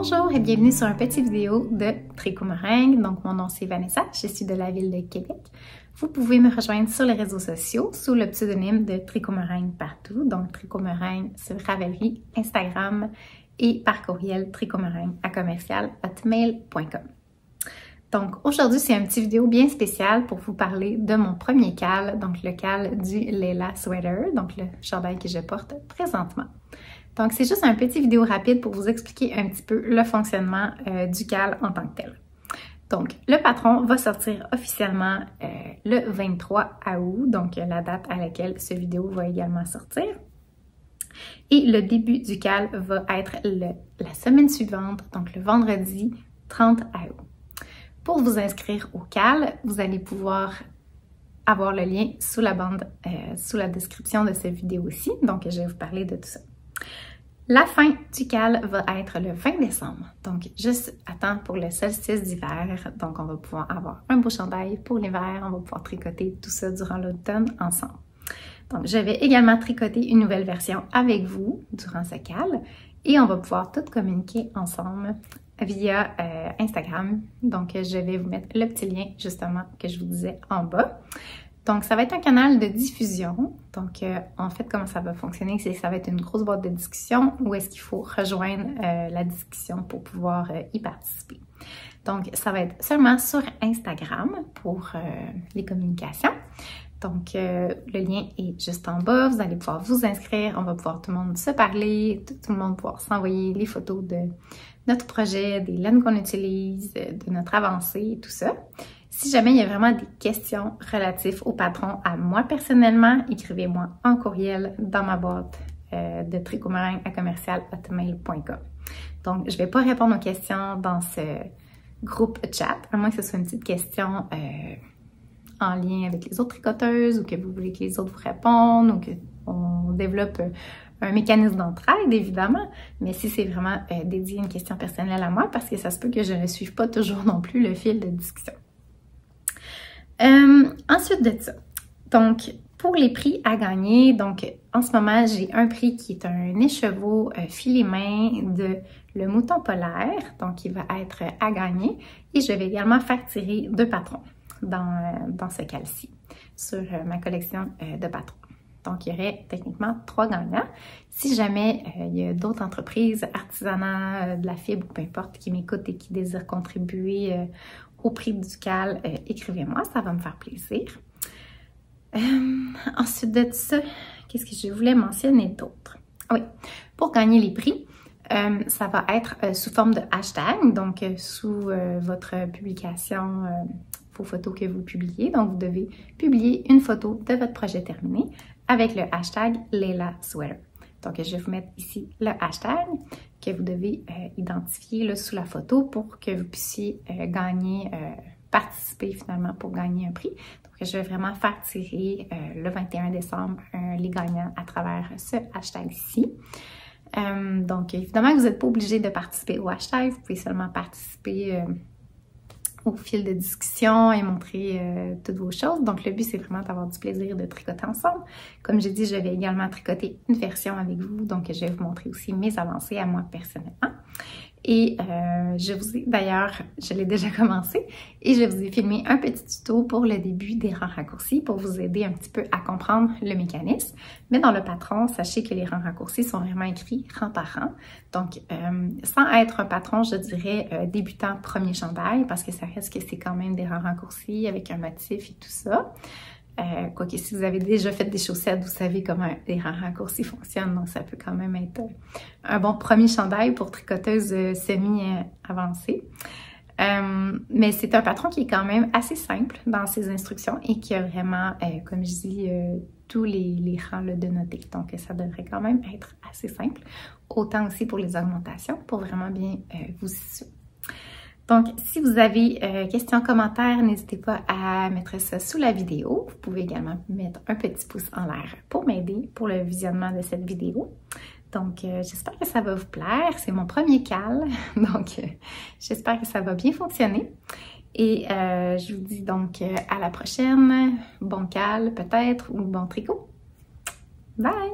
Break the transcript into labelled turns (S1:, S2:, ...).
S1: Bonjour et bienvenue sur un petit vidéo de Tricot Meringue. Donc mon nom c'est Vanessa, je suis de la ville de Québec. Vous pouvez me rejoindre sur les réseaux sociaux sous le pseudonyme de Tricot Meringue partout. Donc Tricot Meringue sur Ravelry, Instagram et par courriel tricotmeringue@hotmail.com. Donc aujourd'hui c'est un petit vidéo bien spécial pour vous parler de mon premier cal, donc le cal du Leila Sweater, donc le chandail que je porte présentement. Donc, c'est juste un petit vidéo rapide pour vous expliquer un petit peu le fonctionnement du cal en tant que tel. Donc, le patron va sortir officiellement le 23 août, donc la date à laquelle cette vidéo va également sortir. Et le début du cal va être la semaine suivante, donc le vendredi 30 août. Pour vous inscrire au cal, vous allez pouvoir avoir le lien sous la bande, sous la description de cette vidéo-ci. Donc, je vais vous parler de tout ça. La fin du cal va être le 20 décembre, donc juste à temps pour le solstice d'hiver. Donc, on va pouvoir avoir un beau chandail pour l'hiver, on va pouvoir tricoter tout ça durant l'automne ensemble. Donc, je vais également tricoter une nouvelle version avec vous durant ce cal et on va pouvoir tout communiquer ensemble via Instagram. Donc, je vais vous mettre le petit lien justement que je vous disais en bas. Donc, ça va être un canal de diffusion. Donc, en fait, comment ça va fonctionner, c'est que ça va être une grosse boîte de discussion où est-ce qu'il faut rejoindre la discussion pour pouvoir y participer. Donc, ça va être seulement sur Instagram pour les communications. Donc, le lien est juste en bas. Vous allez pouvoir vous inscrire. On va pouvoir tout le monde se parler, tout le monde pouvoir s'envoyer les photos de notre projet, des laines qu'on utilise, de notre avancée et tout ça. Si jamais il y a vraiment des questions relatives au patron à moi personnellement, écrivez-moi en courriel dans ma boîte de tricotmeringue@hotmail.com. Donc, je ne vais pas répondre aux questions dans ce groupe chat, à moins que ce soit une petite question en lien avec les autres tricoteuses ou que vous voulez que les autres vous répondent ou qu'on développe un mécanisme d'entraide, évidemment. Mais si c'est vraiment dédié à une question personnelle à moi, parce que ça se peut que je ne suive pas toujours non plus le fil de discussion. Ensuite de ça, donc pour les prix à gagner, donc en ce moment j'ai un prix qui est un écheveau filet main de le mouton polaire, donc il va être à gagner et je vais également faire tirer 2 patrons dans ce cal-ci sur ma collection de patrons. Donc, il y aurait techniquement 3 gagnants. Si jamais il y a d'autres entreprises, artisanat, de la fibre, peu importe, qui m'écoutent et qui désirent contribuer au prix du cal, écrivez-moi, ça va me faire plaisir. Ensuite de ça, qu'est-ce que je voulais mentionner d'autre? Oui, pour gagner les prix, ça va être sous forme de hashtag, donc sous votre publication, vos photos que vous publiez. Donc, vous devez publier une photo de votre projet terminé avec le hashtag Leila Sweater. Donc, je vais vous mettre ici le hashtag que vous devez identifier là, sous la photo pour que vous puissiez gagner, participer finalement pour gagner un prix. Donc, je vais vraiment faire tirer le 21 décembre les gagnants à travers ce hashtag-ci. Donc, évidemment, vous n'êtes pas obligé de participer au hashtag, vous pouvez seulement participer au fil de discussion et montrer toutes vos choses. Donc, le but, c'est vraiment d'avoir du plaisir de tricoter ensemble. Comme j'ai dit, je vais également tricoter une version avec vous. Donc, je vais vous montrer aussi mes avancées à moi personnellement. Et d'ailleurs, je l'ai déjà commencé et je vous ai filmé un petit tuto pour le début des rangs raccourcis pour vous aider un petit peu à comprendre le mécanisme. Mais dans le patron, sachez que les rangs raccourcis sont vraiment écrits rang par rang. Donc, sans être un patron, je dirais débutant premier chandail parce que ça reste que c'est quand même des rangs raccourcis avec un motif et tout ça. Quoique si vous avez déjà fait des chaussettes, vous savez comment les rangs raccourcis fonctionnent, donc ça peut quand même être un bon premier chandail pour tricoteuse semi-avancée. Mais c'est un patron qui est quand même assez simple dans ses instructions et qui a vraiment, comme je dis, tous les rangs là, de noter. Donc ça devrait quand même être assez simple. Autant aussi pour les augmentations, pour vraiment bien vous situer. Donc, si vous avez questions, commentaires, n'hésitez pas à mettre ça sous la vidéo. Vous pouvez également mettre un petit pouce en l'air pour m'aider pour le visionnement de cette vidéo. Donc, j'espère que ça va vous plaire. C'est mon premier cal, donc j'espère que ça va bien fonctionner. Et je vous dis donc à la prochaine. Bon cal peut-être ou bon tricot. Bye!